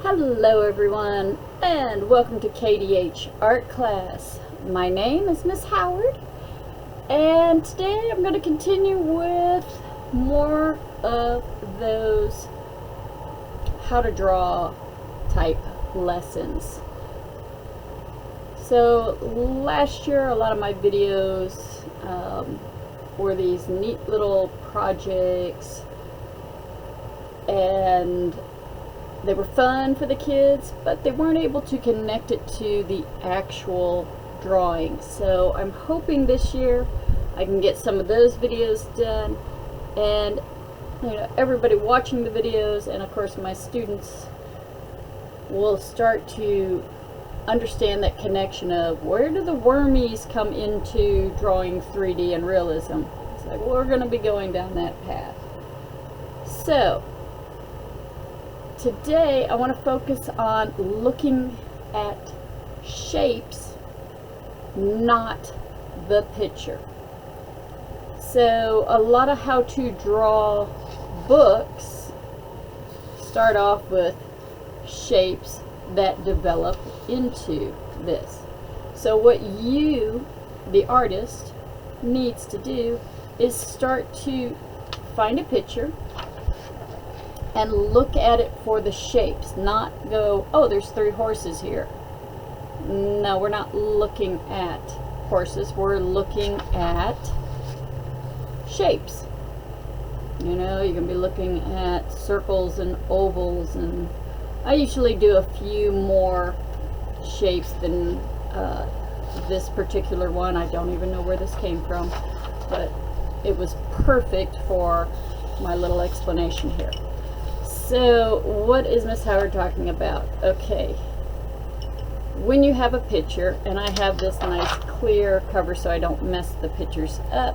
Hello everyone, and welcome to Kdh Art Class. My name is Miss Howard, and today I'm going to continue with more of those how to draw type lessons. So last year a lot of my videos were these neat little projects, and they were fun for the kids, but they weren't able to connect it to the actual drawing. So I'm hoping this year I can get some of those videos done, and everybody watching the videos, and of course my students, will start to understand that connection of where do the wormies come into drawing 3D and realism. It's like, well, we're going to be going down that path. So today I want to focus on looking at shapes, not the picture. So a lot of how to draw books start off with shapes that develop into this. So what you, the artist, needs to do is start to find a picture and look at it for the shapes, not go, oh, there's 3 horses here. No, we're not looking at horses, we're looking at shapes. You can be looking at circles and ovals, and I usually do a few more shapes than this particular one. I don't even know where this came from, but it was perfect for my little explanation here. So what is Miss Howard talking about? Okay, when you have a picture, and I have this nice clear cover so I don't mess the pictures up,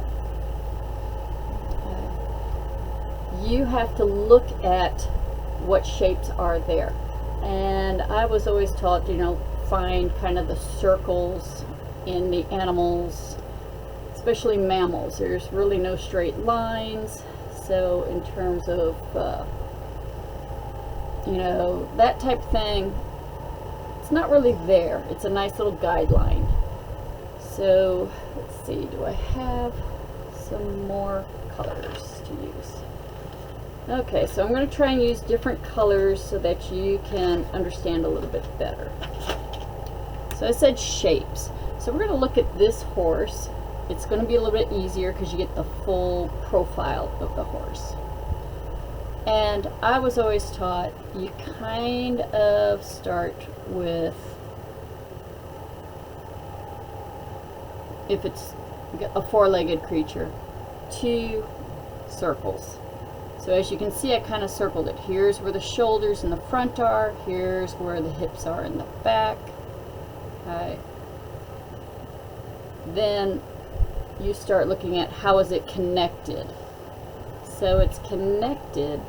you have to look at what shapes are there. And I was always taught, find kind of the circles in the animals, especially mammals. There's really no straight lines, so in terms of that type of thing, it's not really there. It's a nice little guideline. So let's see, do I have some more colors to use? Okay, so I'm going to try and use different colors so that you can understand a little bit better. So I said shapes. So we're going to look at this horse. It's going to be a little bit easier because you get the full profile of the horse. And I was always taught you kind of start with, if it's a 4-legged creature, 2 circles. So as you can see, I kind of circled it. Here's where the shoulders and the front are. Here's where the hips are in the back. Okay. Then you start looking at how is it connected. So it's connected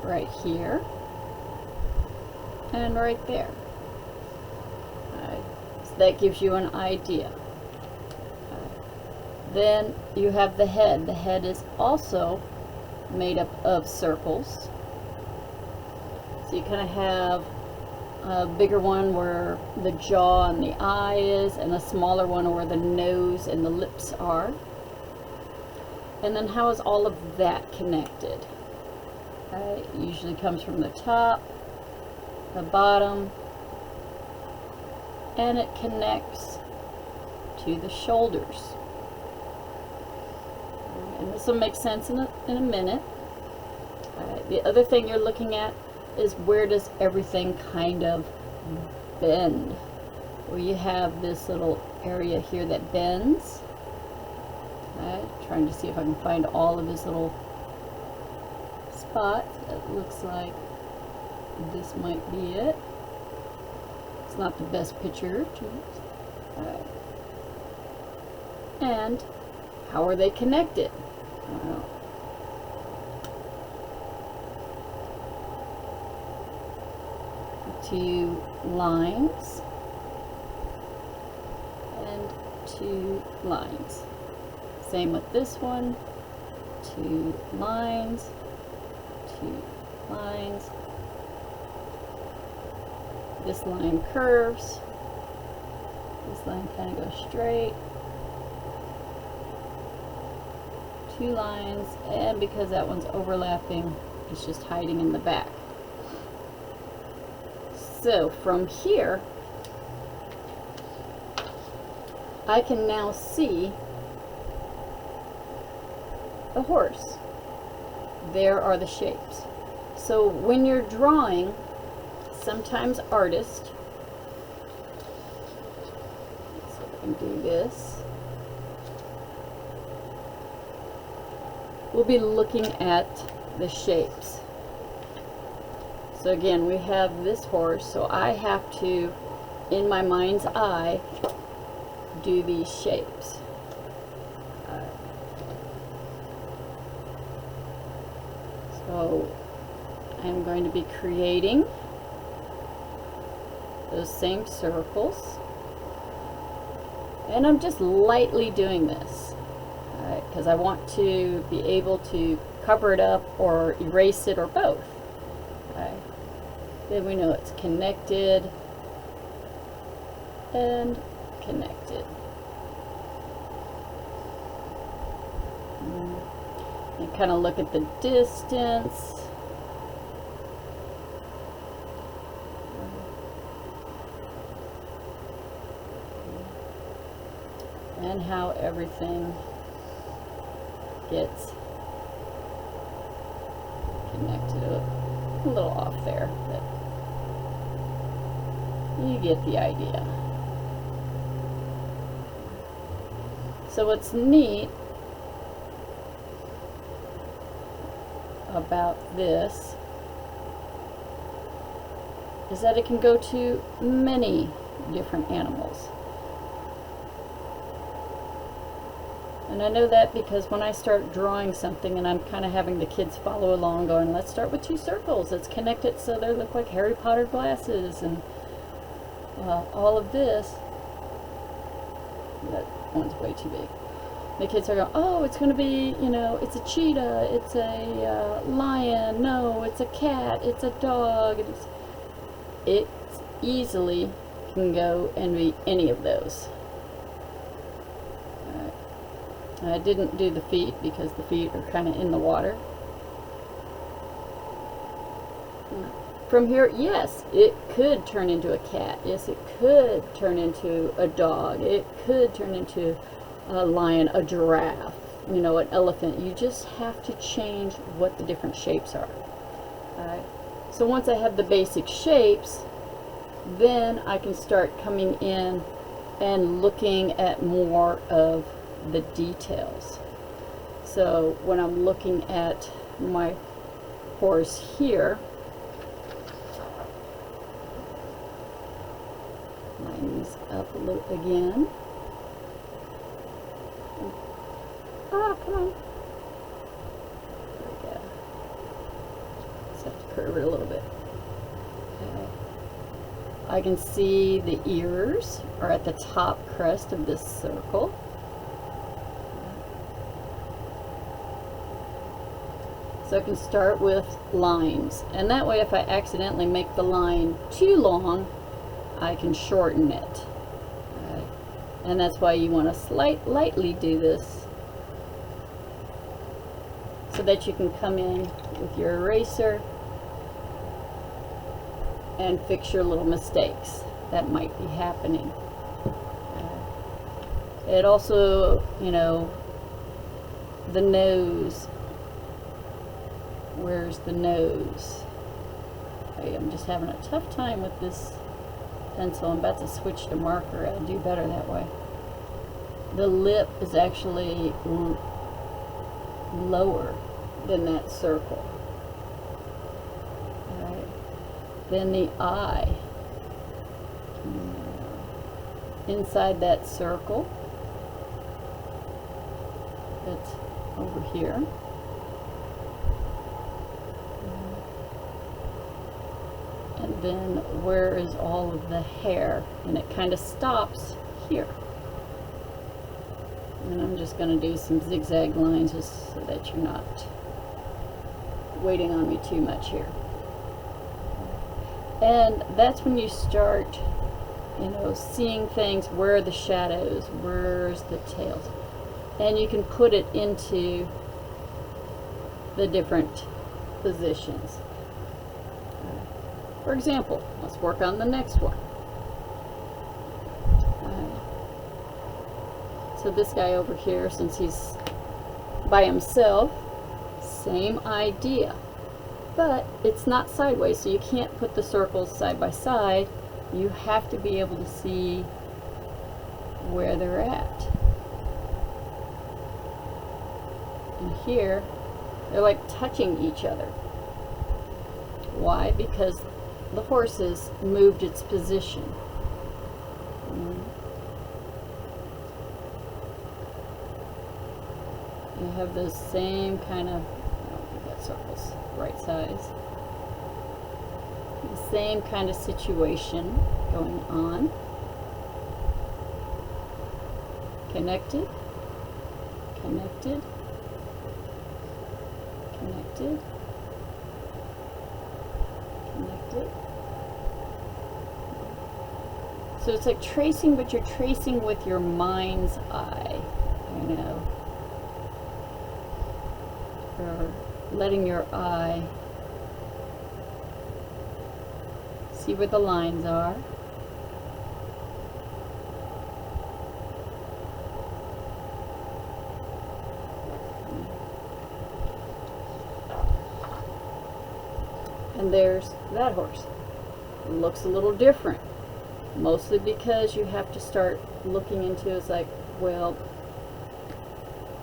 right here and right there. Right. So that gives you an idea. Then you have the head. The head is also made up of circles. So you kind of have a bigger one where the jaw and the eye is, and a smaller one where the nose and the lips are. And then how is all of that connected? Right? It usually comes from the top, the bottom, and it connects to the shoulders. And this will make sense in a minute. The other thing you're looking at is where does everything kind of bend. Well, you have this little area here that bends. Trying to see if I can find all of his little spots. It looks like this might be it. It's not the best picture to use. And how are they connected? Two lines and 2 lines. Same with this one, 2 lines 2 lines. This line curves. This line kind of goes straight. 2 lines, and because that one's overlapping, it's just hiding in the back. So from here, I can now see the horse. There are the shapes. So when you're drawing, sometimes artists, so I can do this, we'll be looking at the shapes. So again, we have this horse, so I have to, in my mind's eye, do these shapes. So I'm going to be creating those same circles, and I'm just lightly doing this because I want to be able to cover it up or erase it or both. Then we know it's connected and connected. And kind of look at the distance. And how everything gets connected. A little off there, but you get the idea. So what's neat about this is that it can go to many different animals. And I know that because when I start drawing something and I'm kind of having the kids follow along going, let's start with 2 circles, let's connect it so they look like Harry Potter glasses and all of this. That one's way too big. The kids are going, oh, it's going to be, you know, it's a cheetah, it's a lion, no, it's a cat, it's a dog. It easily can go and be any of those. I didn't do the feet because the feet are kind of in the water. From here, yes, it could turn into a cat. Yes, it could turn into a dog. It could turn into a lion, a giraffe, you know, an elephant. You just have to change what the different shapes are. Alright. So once I have the basic shapes, then I can start coming in and looking at more of the details. So when I'm looking at my horse here, line these up a little again. Ah, come on. There we go. Just have to curve it a little bit. Okay. I can see the ears are at the top crest of this circle. So I can start with lines, and that way if I accidentally make the line too long, I can shorten it. And that's why you want to lightly do this so that you can come in with your eraser and fix your little mistakes that might be happening. It also, you know, the nose. Where's the nose? Okay, I'm just having a tough time with this pencil. I'm about to switch to marker. I'll do better that way. The lip is actually lower than that circle. Alright. Then the eye. Inside that circle. That's over here. And then where is all of the hair? And it kind of stops here. And I'm just going to do some zigzag lines just so that you're not waiting on me too much here. And that's when you start, you know, seeing things. Where are the shadows? Where's the tails? And you can put it into the different positions. For example, let's work on the next one. So this guy over here, since he's by himself, same idea, but it's not sideways, so you can't put the circles side by side. You have to be able to see where they're at. And here, they're like touching each other. Why? Because the horse has moved its position. You have those same kind of, I don't think that circle's right size. The same kind of situation going on. Connected, connected, connected, connected. So it's like tracing, but you're tracing with your mind's eye, you know. Or letting your eye see where the lines are. And there's that horse. It looks a little different, mostly because you have to start looking into it's like, well,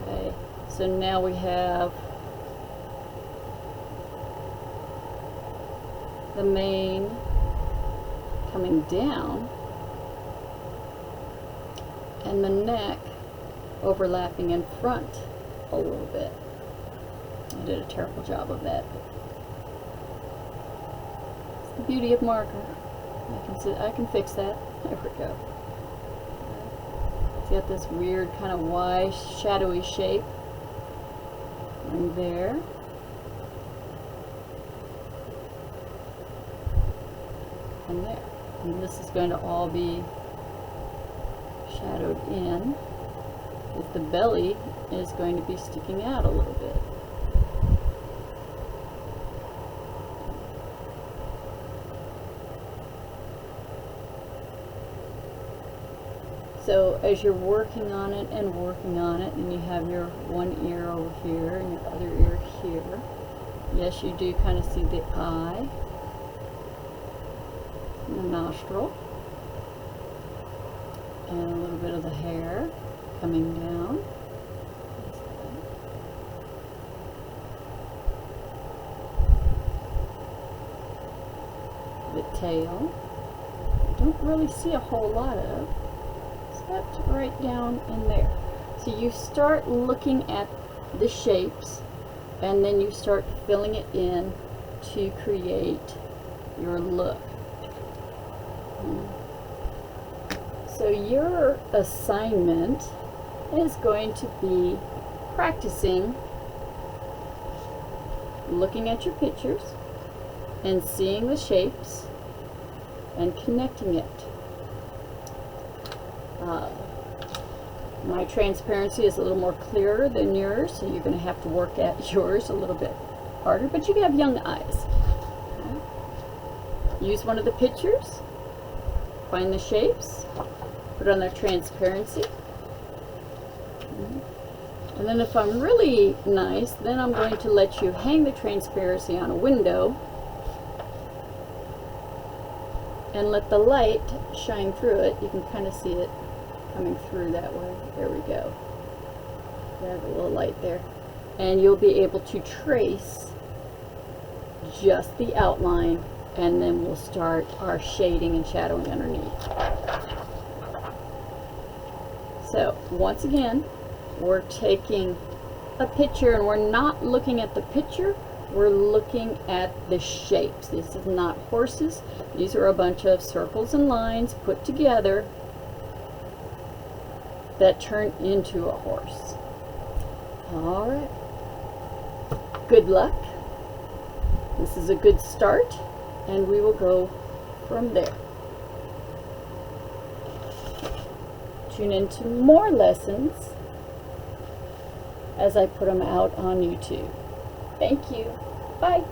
okay, so now we have the mane coming down and the neck overlapping in front a little bit. I did a terrible job of that. It's the beauty of marker. I can fix that. There we go. It's got this weird kind of Y shadowy shape right there. And there. And this is going to all be shadowed in, because the belly is going to be sticking out a little bit. So as you're working on it, and you have your one ear over here and your other ear here, yes, you do kind of see the eye, the nostril, and a little bit of the hair coming down. The tail, you don't really see a whole lot of, except right down in there. So you start looking at the shapes, and then you start filling it in to create your look. So your assignment is going to be practicing looking at your pictures and seeing the shapes and connecting it. My transparency is a little more clearer than yours, so you're going to have to work at yours a little bit harder, but you have young eyes. Use one of the pictures, find the shapes, put on their transparency, and then if I'm really nice, then I'm going to let you hang the transparency on a window and let the light shine through it. You can kind of see it coming through that way. There we go. There's a little light there. And you'll be able to trace just the outline, and then we'll start our shading and shadowing underneath. So once again, we're taking a picture, and we're not looking at the picture, we're looking at the shapes. This is not horses. These are a bunch of circles and lines put together that turn into a horse. All right. Good luck. This is a good start, and we will go from there. Tune into more lessons as I put them out on YouTube. Thank you. Bye.